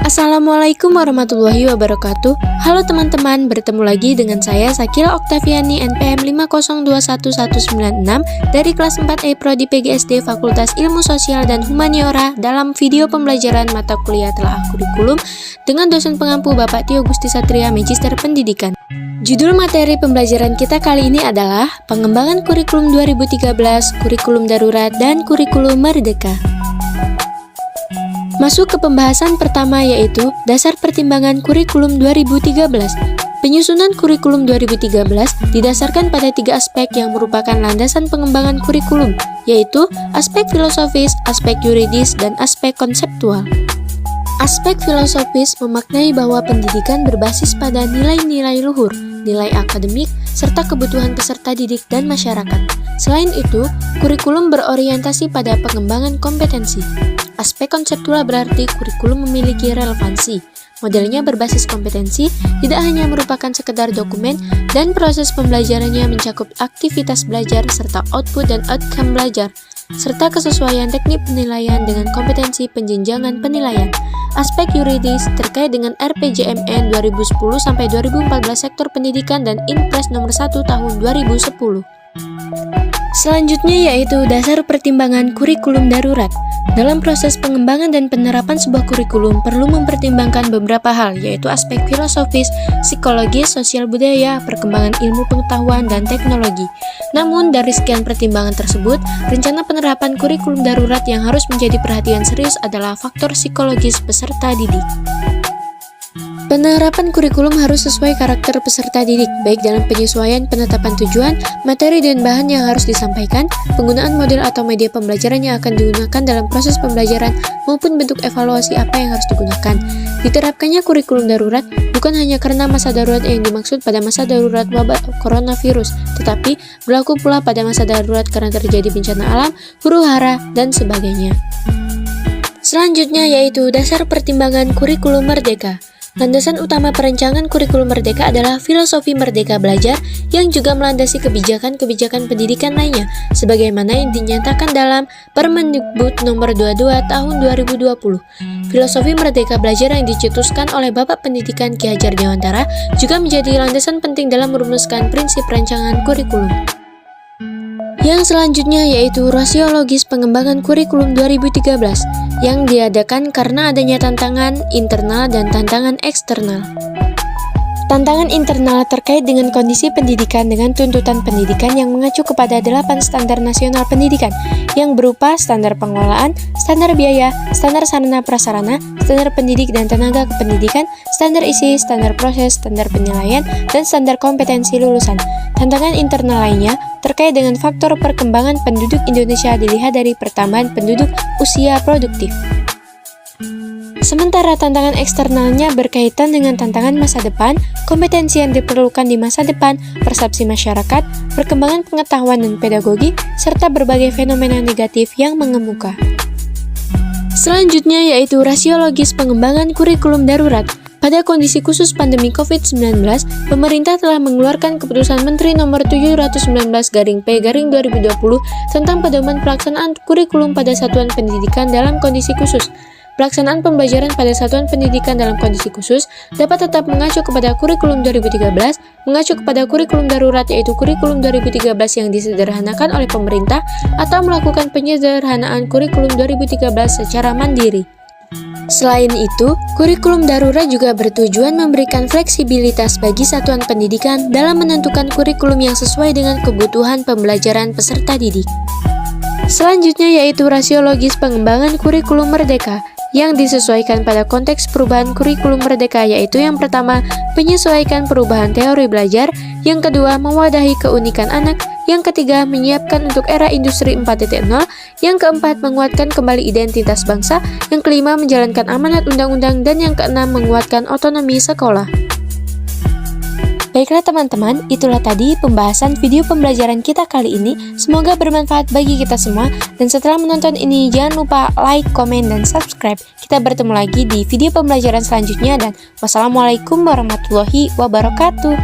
Assalamualaikum warahmatullahi wabarakatuh. Halo teman-teman, bertemu lagi dengan saya Sakila Oktaviani NPM 5021196 dari kelas 4E Prodi PGSD Fakultas Ilmu Sosial dan Humaniora dalam video pembelajaran mata kuliah telah kurikulum dengan dosen pengampu Bapak Tio Gusti Satria, Magister Pendidikan. Judul materi pembelajaran kita kali ini adalah Pengembangan Kurikulum 2013, Kurikulum Darurat, dan Kurikulum Merdeka. Masuk ke pembahasan pertama yaitu Dasar Pertimbangan Kurikulum 2013. Penyusunan Kurikulum 2013 didasarkan pada 3 aspek yang merupakan landasan pengembangan kurikulum, yaitu aspek filosofis, aspek yuridis, dan aspek konseptual. Aspek filosofis memaknai bahwa pendidikan berbasis pada nilai-nilai luhur, nilai akademik, serta kebutuhan peserta didik dan masyarakat. Selain itu, kurikulum berorientasi pada pengembangan kompetensi. Aspek konseptual berarti kurikulum memiliki relevansi. Modelnya berbasis kompetensi, tidak hanya merupakan sekedar dokumen, dan proses pembelajarannya mencakup aktivitas belajar serta output dan outcome belajar, serta kesesuaian teknik penilaian dengan kompetensi penjenjangan penilaian. Aspek yuridis terkait dengan RPJMN 2010-2014 sektor pendidikan dan Inpres nomor 1 tahun 2010. Selanjutnya yaitu Dasar Pertimbangan Kurikulum Darurat. Dalam proses pengembangan dan penerapan sebuah kurikulum perlu mempertimbangkan beberapa hal, yaitu aspek filosofis, psikologis, sosial budaya, perkembangan ilmu pengetahuan, dan teknologi. Namun, dari sekian pertimbangan tersebut, rencana penerapan kurikulum darurat yang harus menjadi perhatian serius adalah faktor psikologis peserta didik. Penerapan kurikulum harus sesuai karakter peserta didik, baik dalam penyesuaian penetapan tujuan, materi dan bahan yang harus disampaikan, penggunaan model atau media pembelajaran yang akan digunakan dalam proses pembelajaran, maupun bentuk evaluasi apa yang harus digunakan. Diterapkannya kurikulum darurat bukan hanya karena masa darurat yang dimaksud pada masa darurat wabah coronavirus, tetapi berlaku pula pada masa darurat karena terjadi bencana alam, huru-hara, dan sebagainya. Selanjutnya yaitu Dasar Pertimbangan Kurikulum Merdeka. Landasan utama perencanaan kurikulum merdeka adalah filosofi merdeka belajar yang juga melandasi kebijakan-kebijakan pendidikan lainnya, sebagaimana yang dinyatakan dalam Permendikbud nomor 22 tahun 2020. Filosofi merdeka belajar yang dicetuskan oleh Bapak Pendidikan Ki Hajar Dewantara juga menjadi landasan penting dalam merumuskan prinsip rancangan kurikulum. Yang selanjutnya yaitu Rasiologis Pengembangan Kurikulum 2013 yang diadakan karena adanya tantangan internal dan tantangan eksternal. Tantangan internal terkait dengan kondisi pendidikan dengan tuntutan pendidikan yang mengacu kepada 8 standar nasional pendidikan yang berupa standar pengelolaan, standar biaya, standar sarana prasarana, standar pendidik dan tenaga kependidikan, standar isi, standar proses, standar penilaian, dan standar kompetensi lulusan. Tantangan internal lainnya terkait dengan faktor perkembangan penduduk Indonesia dilihat dari pertambahan penduduk usia produktif. Sementara tantangan eksternalnya berkaitan dengan tantangan masa depan, kompetensi yang diperlukan di masa depan, persepsi masyarakat, perkembangan pengetahuan dan pedagogi, serta berbagai fenomena negatif yang mengemuka. Selanjutnya yaitu Rasiologis Pengembangan Kurikulum Darurat. Pada kondisi khusus pandemi COVID-19, pemerintah telah mengeluarkan Keputusan Menteri Nomor 719/P/2020 tentang pedoman pelaksanaan kurikulum pada satuan pendidikan dalam kondisi khusus. Pelaksanaan pembelajaran pada satuan pendidikan dalam kondisi khusus dapat tetap mengacu kepada kurikulum 2013, mengacu kepada kurikulum darurat yaitu kurikulum 2013 yang disederhanakan oleh pemerintah, atau melakukan penyederhanaan kurikulum 2013 secara mandiri. Selain itu, kurikulum darurat juga bertujuan memberikan fleksibilitas bagi satuan pendidikan dalam menentukan kurikulum yang sesuai dengan kebutuhan pembelajaran peserta didik. Selanjutnya yaitu Rasiologis Pengembangan Kurikulum Merdeka yang disesuaikan pada konteks perubahan kurikulum merdeka, yaitu yang pertama, penyesuaikan perubahan teori belajar, yang kedua, mewadahi keunikan anak, yang ketiga, menyiapkan untuk era industri 4.0, yang keempat, menguatkan kembali identitas bangsa, yang kelima, menjalankan amanat undang-undang, dan yang keenam, menguatkan otonomi sekolah. Baiklah teman-teman, itulah tadi pembahasan video pembelajaran kita kali ini. Semoga bermanfaat bagi kita semua. Dan setelah menonton ini, jangan lupa like, komen, dan subscribe. Kita bertemu lagi di video pembelajaran selanjutnya dan wassalamualaikum warahmatullahi wabarakatuh.